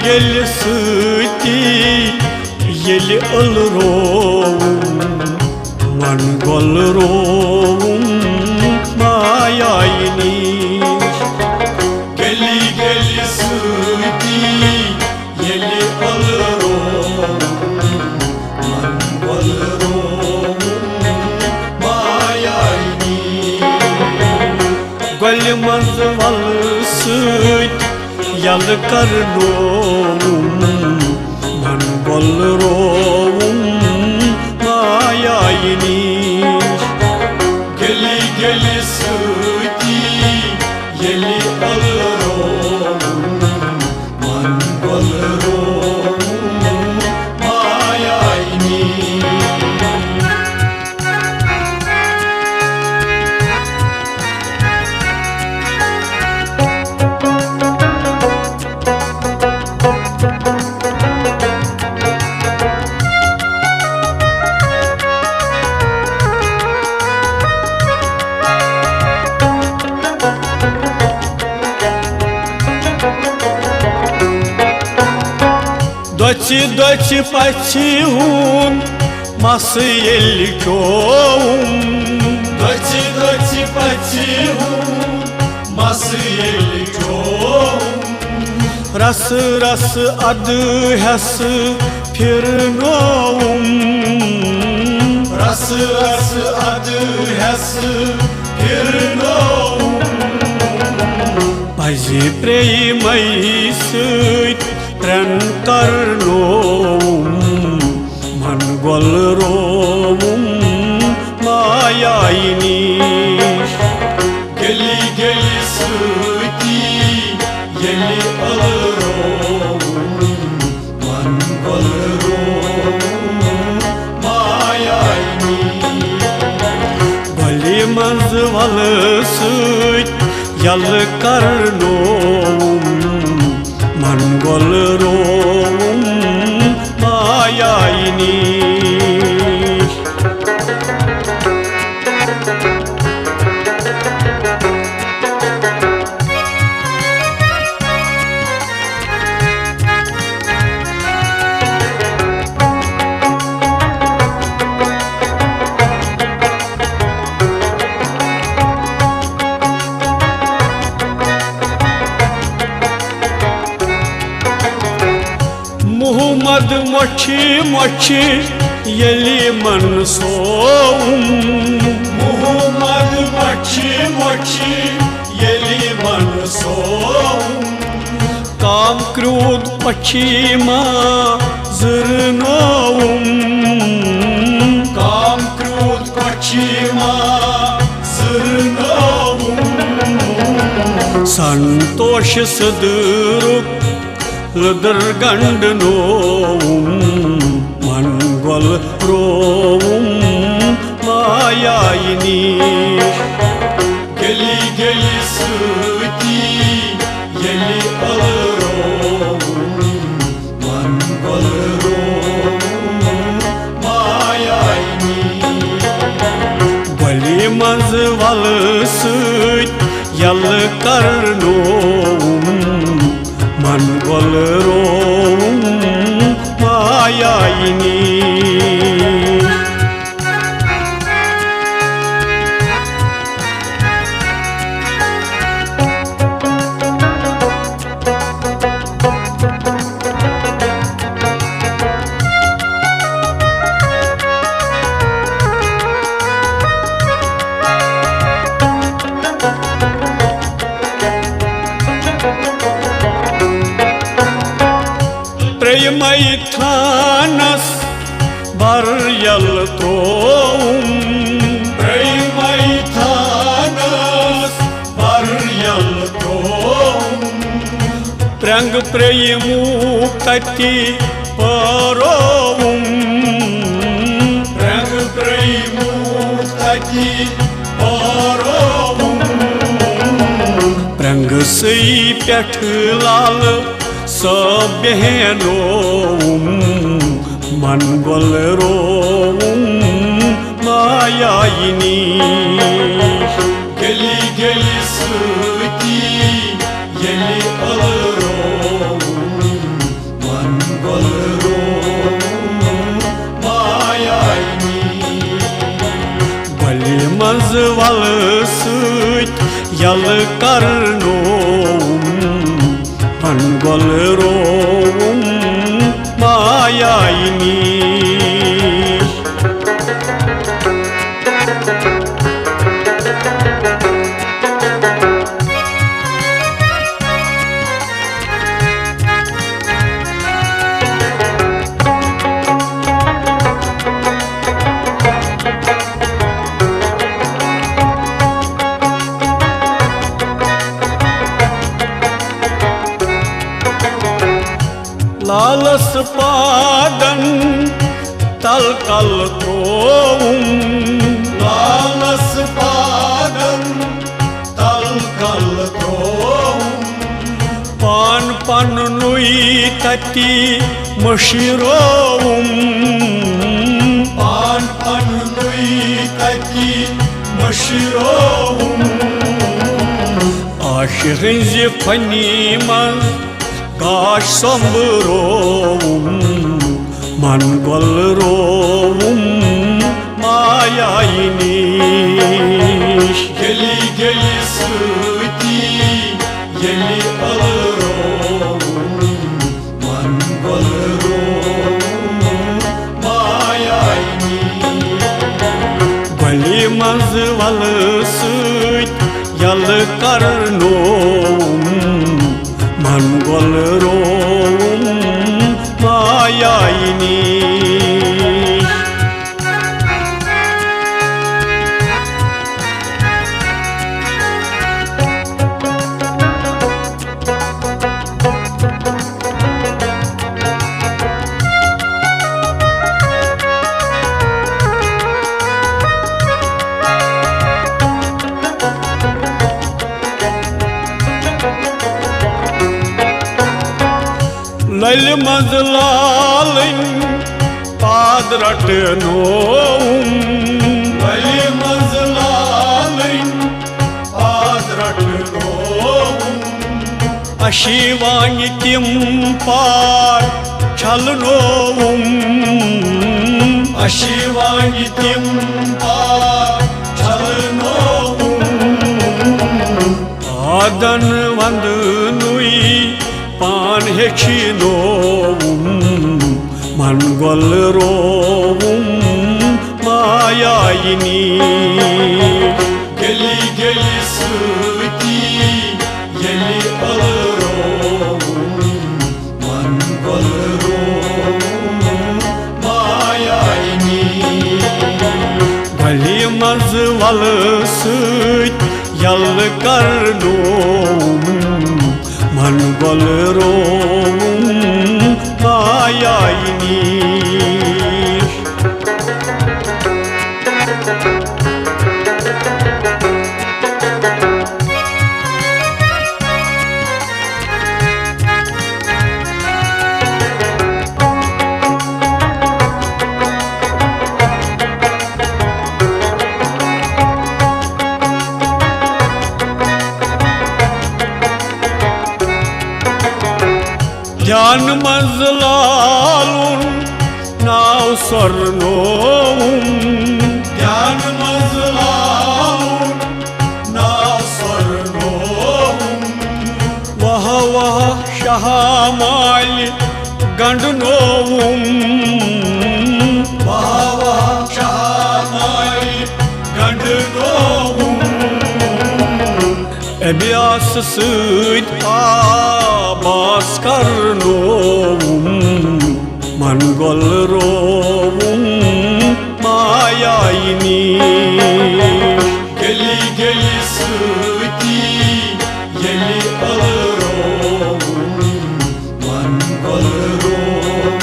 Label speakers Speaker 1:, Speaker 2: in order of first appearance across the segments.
Speaker 1: geli sığti yeli olurum man golurum mayayniş geli geli sığti yeli olurum man golurum mayayniş golmaz valsıt yalı karnum man golurum mayayniş geli geli sığti yeli olurum man golurum mayayniş Дочи, дочи, почиун, масы елькоум. Дочи, дочи, почиун, масы елькоум. Расы, расы, ады, хэсы, пирноум. Расы, расы, ады, хэсы, пирноум. Бази, преймайсыт, Tren karnum man golurum mayayniş geli geli sığti yeli olurum man golurum mayayniş golimaz valsıt yalı karnum man golurum mayayniş Muhammad mochi mochi yeli mansoum Muhammad mochi mochi yeli mansoum Kam krud pachima zırnoum Kam krud pachima zırnoum Santosh sadruk Lıdır gandnoum man golurum mayayniş geli geli sığti yeli olurum man golurum mayayniş golimaz valsıt yalı karnum man golurum mayayniş Premai thanas var yaltoum Premai thanas var yaltoum Prang premu kati parovum Prang premu kati parovum Prang sei pyatlal Sabehnoum man golurum mayayniş geli geli sığti yeli olurum yalı karnım Angolrum mayaymış Lalas padan talkal trovum Lalas padan talkal trovum Pan pan nui tati mashirovum Pan pan nui tati mashirovum Aşığın zifaniman Kaş sambırovum, mangolrovum mayaymış Geli geli sıti, geli alırovum, mangolrovum mayaymış Geli mazvalı sıt, yalı karnovum Mangolrum mayaymış Lal mazlalın padratnovum Lal mazlalın padratnovum Aşivanitim par çalnovum Aşivanitim par çalnovum Adan vandınui Pan hechinovum, mangolrovum mayaymış Geli geli sıti, geli alırovum, mangolrovum mayaymış Geli mazvalı sıt, yalı karnovum Mangolrum mayaymış Can mazlalun nav sornovum Can mazlalun nav sornovum Vaha vaha şahamal gandnovum Vaha vaha şahamal gandnovum Ebiyas sıt Abbas karnovum Mangolrovum mayaymış Geli geli sıti, geli alırovum Mangolrovum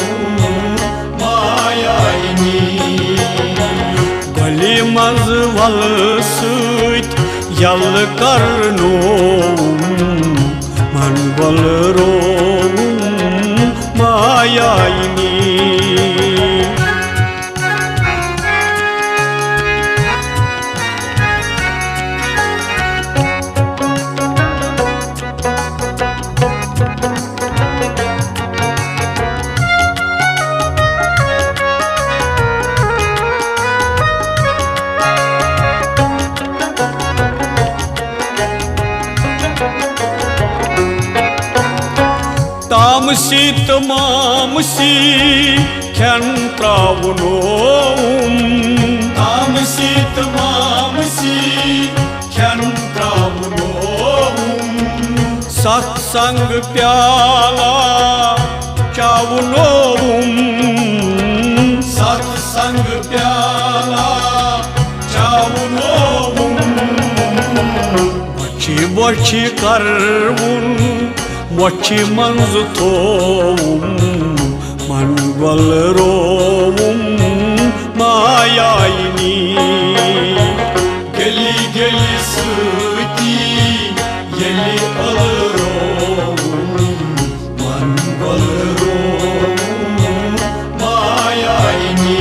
Speaker 1: mayaymış Geli mazvalı sıt, yalı karnovum Mangolrovum mayaymış Tamamsi khen travunum Tamamsi khen travunum Satsang pyala chavunum Satsang pyala chavunum Bochi karvun Mochi manzu tovum Mangal rovum Mayayini Geli geli sıti Yeli alırovum Mangal rovum Mayayini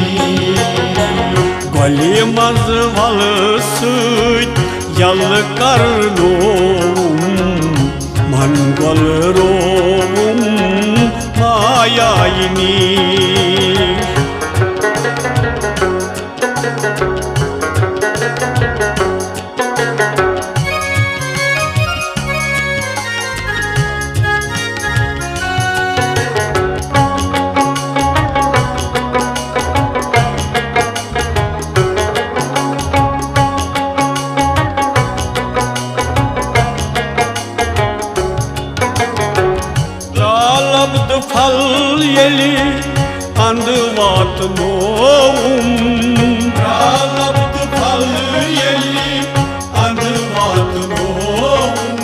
Speaker 1: Goli mazvalı sıt Yalı karnovum Mangal rovum mayayini Fal yeli andvat novum Ralabd fal yeli andvat novum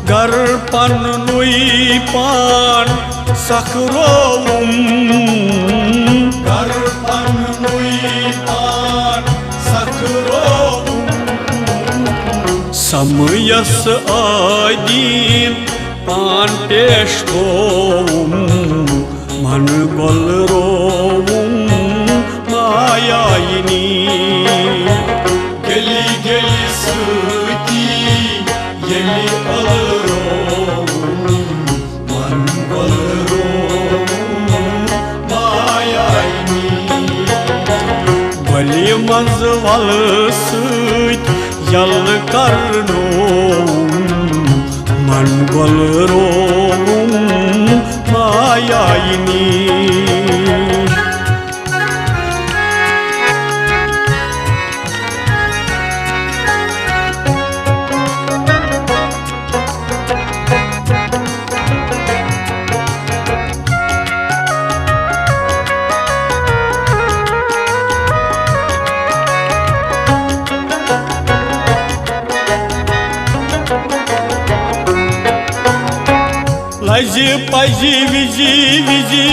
Speaker 1: Garpan nui pan sakrovum Garpan nui pan sakrovum Samyas adin Panteshtovum Mangal rovum mayayini Geli geli sıti Yeli alırovum Mangal rovum mayayini Goli mazvalı sıt Yalı karnovum Mangal rovum mayayini Laji paji viji viji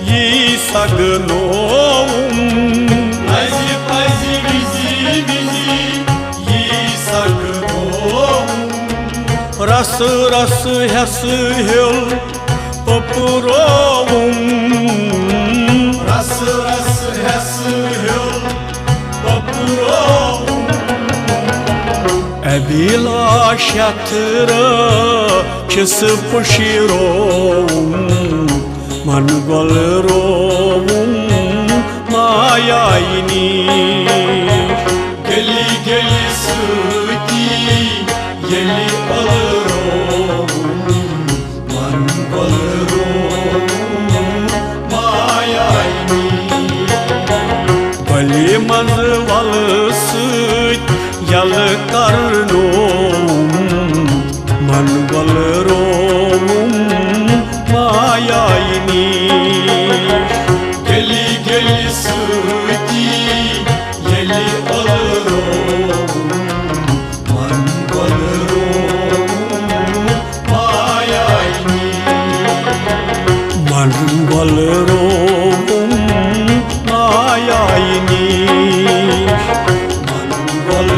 Speaker 1: yi sagnovum Laji paji viji viji yi sagnovum Ras ras hes hyol papurovum Ras ras hes hyol papurovum Ebilaşyatra Kesip şirovum Mangal rovum mayayini Geli geli sıti Yeli alırovum Mangal rovum mayayini Geli mazvalı sıt Yalı karnovum Mangal rovum mayayini Geli geli sıti Yeli alırovum Mangal rovum mayayini Mangal rovum mayayini Mangal